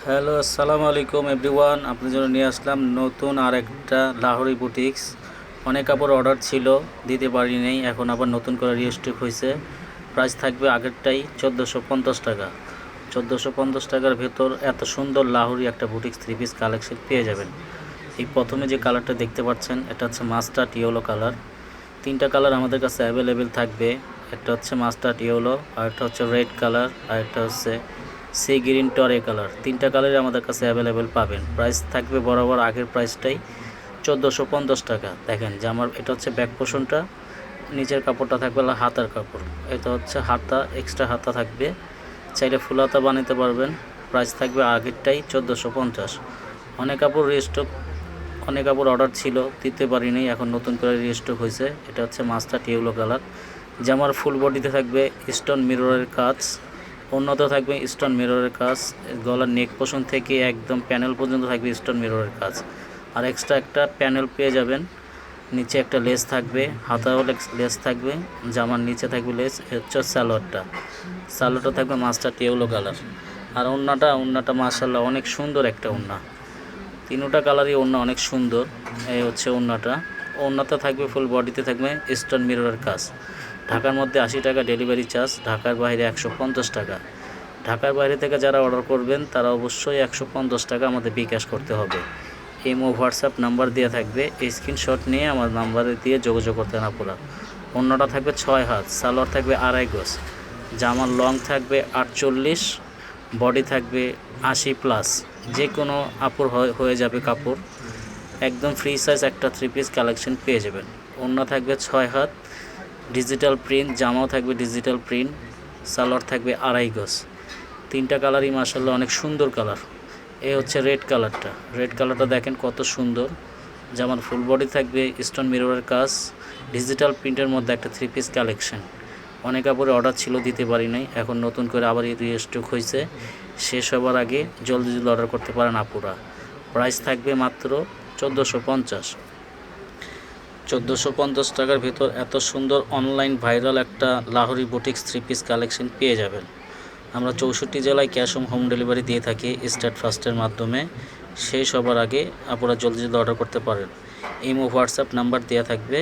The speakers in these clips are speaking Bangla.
হ্যালো, আসসালামু আলাইকুম এভরিওয়ান। আপনার জন্য নিয়ে আসলাম নতুন আরেকটা লাহোরি বুটিক্স। অনেক কাপড় অর্ডার ছিল, দিতে পারি নাই, এখন আবার নতুন করে রিস্টক হয়েছে। প্রাইস থাকবে আগেরটাই 1450 টাকা। 1450 টাকার ভেতর এত সুন্দর লাহোরি একটা বুটিক্স থ্রি পিস কালেকশন পেয়ে যাবেন। এই প্রথমে যে কালারটা দেখতে পাচ্ছেন এটা হচ্ছে মাস্টার্ড ইয়েলো কালার। তিনটা কালার আমাদের কাছে অ্যাভেলেবেল থাকবে। একটা হচ্ছে মাস্টার্ড ইয়েলো, আর একটা হচ্ছে রেড কালার, আর একটা হচ্ছে সি গ্রিন টরে কালার। তিনটা কালারই আমাদের কাছে অ্যাভেলেবেল পাবেন। প্রাইস থাকবে বরাবর আগের প্রাইসটাই 1450 টাকা। দেখেন যে আমার এটা হচ্ছে ব্যাক পোর্শনটা, নিচের কাপড়টা থাকবে হাতার কাপড়। এটা হচ্ছে হাতা, এক্সট্রা হাতা থাকবে, চাইলে ফুল হাতা বানাতে পারবেন। প্রাইস থাকবে আগেরটাই 1450। অনেক কাপড় রিস্টক, অনেক কাপড় অর্ডার ছিল, দিতে পারিনি, এখন নতুন করে রিস্টক হয়েছে। এটা হচ্ছে মাস্টার্ড ইয়েলো কালার। জামার ফুল বডিতে থাকবে স্টোন মিররের কাজ, উন্নত থাকবে স্টোন মিররের কাজ, গলার নেক পোর্শন থেকে একদম প্যানেল পর্যন্ত থাকবে স্টোন মিররের কাজ। আর এক্সট্রা একটা প্যানেল পেয়ে যাবেন। নিচে একটা লেস থাকবে, হাতাও লেস থাকবে, জামার নিচে থাকবে লেস। হচ্ছে সালোয়ারটা থাকবে মাস্টার্ড ইয়েলো কালার। আর ওড়নাটা মাশাআল্লাহ অনেক সুন্দর একটা ওড়না। তিনোটা কালারই ওড়না অনেক সুন্দর। এই হচ্ছে ওড়নাতে থাকবে, ফুল বডিতে থাকবে স্টোন মিররের কাজ। ঢাকার মধ্যে 80 টাকা ডেলিভারি চার্জ, ঢাকার বাইরে 150 টাকা। ঢাকার বাইরে থেকে যারা অর্ডার করবেন তারা অবশ্যই 150 টাকা আমাদের বিকাশ করতে হবে। ইমো হোয়াটসঅ্যাপ নাম্বার দেওয়া থাকবে, এই স্ক্রিনশট নিয়ে আমার নাম্বারে দিয়ে যোগাযোগ করতে না পুরা। অন্যটা থাকবে 6 হাত, সালোয়ার থাকবে 2.5 গজ, জামার লং থাকবে 48, বডি থাকবে 80+। যে কোনো আপুর হয়ে যাবে কাপড়। একদম ফ্রি সাইজ একটা থ্রি পিস কালেকশন পেয়ে যাবেন। অন্য থাকবে 6 হাত, ডিজিটাল প্রিন্ট, জামাও থাকবে ডিজিটাল প্রিন্ট, সালোয়ার থাকবে 2.5 গজ। তিনটা কালারই মাশাআল্লাহ অনেক সুন্দর কালার। এই হচ্ছে রেড কালারটা দেখেন কত সুন্দর। জামার ফুল বডি থাকবে স্টোন মিররের কাজ, ডিজিটাল প্রিন্টের মধ্যে একটা থ্রি পিস কালেকশন। অনেক কাপড়ে অর্ডার ছিল, দিতে পারি নাই, এখন নতুন করে আবার রিস্টক হয়েছে। শেষ হবার আগে জলদি অর্ডার করতে পারেন আপুরা। প্রাইস থাকবে মাত্র 1450 টাকার ভিতর এত সুন্দর অনলাইন ভাইরাল একটা Lahori boutiques three piece collection পেয়ে যাবেন। আমরা 64 জেলায় ক্যাশ অন হোম ডেলিভারি দিয়ে থাকি স্টার্ট ফার্স্টের মাধ্যমে। শেষ হবার আগে আপনারা জলদি অর্ডার করতে পারেন। ইমো হোয়াটসঅ্যাপ নাম্বার দেওয়া থাকবে,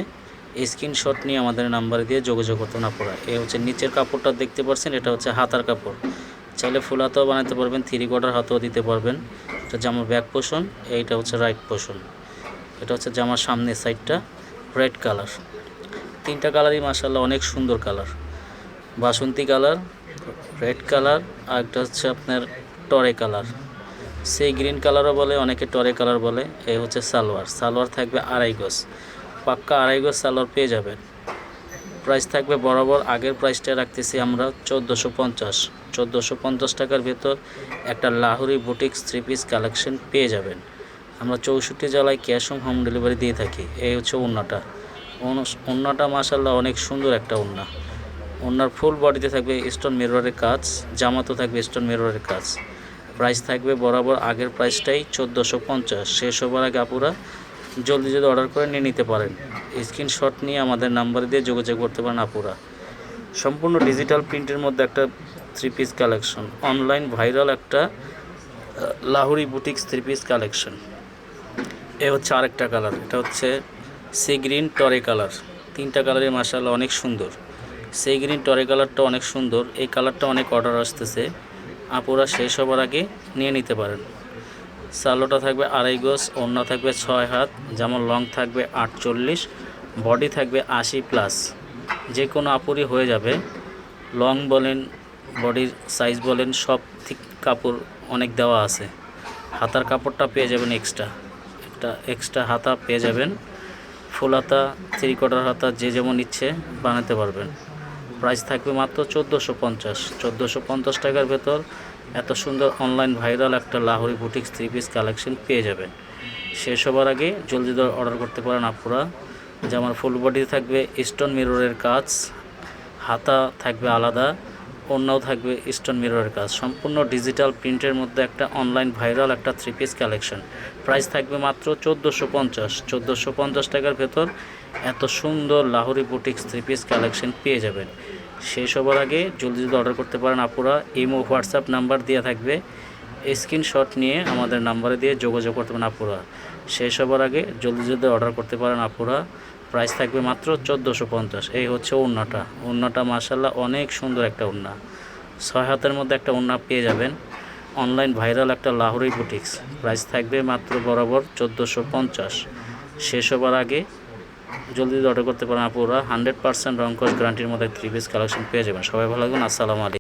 স্ক্রিনশট নিয়ে আমাদের নাম্বারে দিয়ে যোগাযোগ করতে না পড়া। এই হচ্ছে নিচের কাপড়টা দেখতে পাচ্ছেন, এটা হচ্ছে হাতার কাপড়। চাইলে ফুল হাতাও বানাতে পারবেন, 3/4 হাতাও দিতে পারবেন। এটা জামার ব্যাক পোর্শন, এইটা হচ্ছে রাইট পোর্শন। এটা হচ্ছে জামার সামনের সাইডটা রেড কালার। তিনটা কালারই মাশাআল্লাহ অনেক সুন্দর কালার। বাসন্তী কালার, রেড কালার, আর একটা হচ্ছে আপনার টরে কালার। সেই গ্রিন কালারও বলে, অনেকে টরে কালার বলে। এই হচ্ছে সালোয়ার থাকবে 2.5 গজ, পাক্কা 2.5 গজ সালোয়ার পেয়ে যাবেন। প্রাইস থাকবে বরাবর আগের প্রাইসটা রাখতেছি আমরা 1450 টাকার ভেতর একটা Lahori boutiques three piece collection পেয়ে যাবেন। আমরা 64 জেলায় ক্যাশ অন হোম ডেলিভারি দিয়ে থাকি। এই হচ্ছে ওড়নাটা মাশাআল্লাহ অনেক সুন্দর একটা ওড়না। ওড়নার ফুল বডিতে থাকবে স্টোন মিররের কাজ, জামাতেও থাকবে স্টোন মিররের কাজ। প্রাইস থাকবে বরাবর আগের প্রাইসটাই 1450। শেষ হবার আগে আপুরা জলদি অর্ডার করে নিয়ে নিতে পারেন। স্ক্রিনশট নিয়ে আমাদের নাম্বারে দিয়ে যোগাযোগ করতে পারেন আপুরা। সম্পূর্ণ ডিজিটাল প্রিন্টের মধ্যে একটা three piece collection, online viral একটা Lahori boutiques three piece collection. এ হচ্ছে আরেকটা কালার, এটা হচ্ছে সি গ্রিন টরে কালার। তিনটা কালারই মাশাআল্লাহ অনেক সুন্দর। সি গ্রিন টরে কালারটা অনেক সুন্দর, এই কালারটা অনেক অর্ডার আসতেছে, আপুরা শেষ হবার আগে নিয়ে নিতে পারেন। সালোয়ারটা থাকবে 2.5 গজ, ওড়না থাকবে 6 হাত, যেমন লং থাকবে 48, বডি থাকবে 80+। যে কোনো আপুরই হয়ে যাবে, লং বলেন, বডির সাইজ বলেন, সব ঠিক কাপড় অনেক দেওয়া আছে। হাতার কাপড়টা পেয়ে যাবেন এক্সট্রা হাতা পেয়ে যাবেন। ফুল হাতা, 3/4 হাতা, যে যেমন ইচ্ছে বানাতে পারবেন। প্রাইস থাকবে মাত্র 1450 টাকার ভেতর এত সুন্দর অনলাইন ভাইরাল একটা Lahori boutiques three piece collection পেয়ে যাবেন। শেষ হবার আগে জলদি অর্ডার করতে পারেন আপুরা। জামার ফুল বডি থাকবে স্টোন মিররের কাজ, হাতা থাকবে আলাদা, ওড়নাও থাকবে স্টোন মিররের কাজ। সম্পূর্ণ ডিজিটাল প্রিন্টের মধ্যে একটা অনলাইন ভাইরাল একটা থ্রি পিস কালেকশন। প্রাইস থাকবে মাত্র 1450 টাকার ভেতর এত সুন্দর Lahori boutiques three piece collection পেয়ে যাবেন। শেষ হবার আগে জলদি অর্ডার করতে পারেন আপুরা। ইমো হোয়াটসঅ্যাপ নাম্বার দেওয়া থাকবে, স্ক্রিনশট নিয়ে আমাদের নাম্বারে দিয়ে যোগাযোগ করতে পারেন আপুরা। শেষ হবার আগে জলদি অর্ডার করতে পারেন আপুরা। প্রাইস থাকবে মাত্র 1450। এই হচ্ছে ওড়নাটা মাশাআল্লাহ অনেক সুন্দর একটা ওড়না। 6 হাতের মধ্যে একটা ওড়না পেয়ে যাবেন। অনলাইন ভাইরাল একটা লাহোরি বুটিক্স। প্রাইস থাকবে মাত্র বরাবর 1450। শেষ হবার আগে জলদি অর্ডার করতে পারেন আপুরা। 100% রং কস গ্যারান্টির মধ্যে 3 পিস কালেকশন পেয়ে যাবেন। সবাই ভালো থাকবেন। আসসালামু আলাইকুম।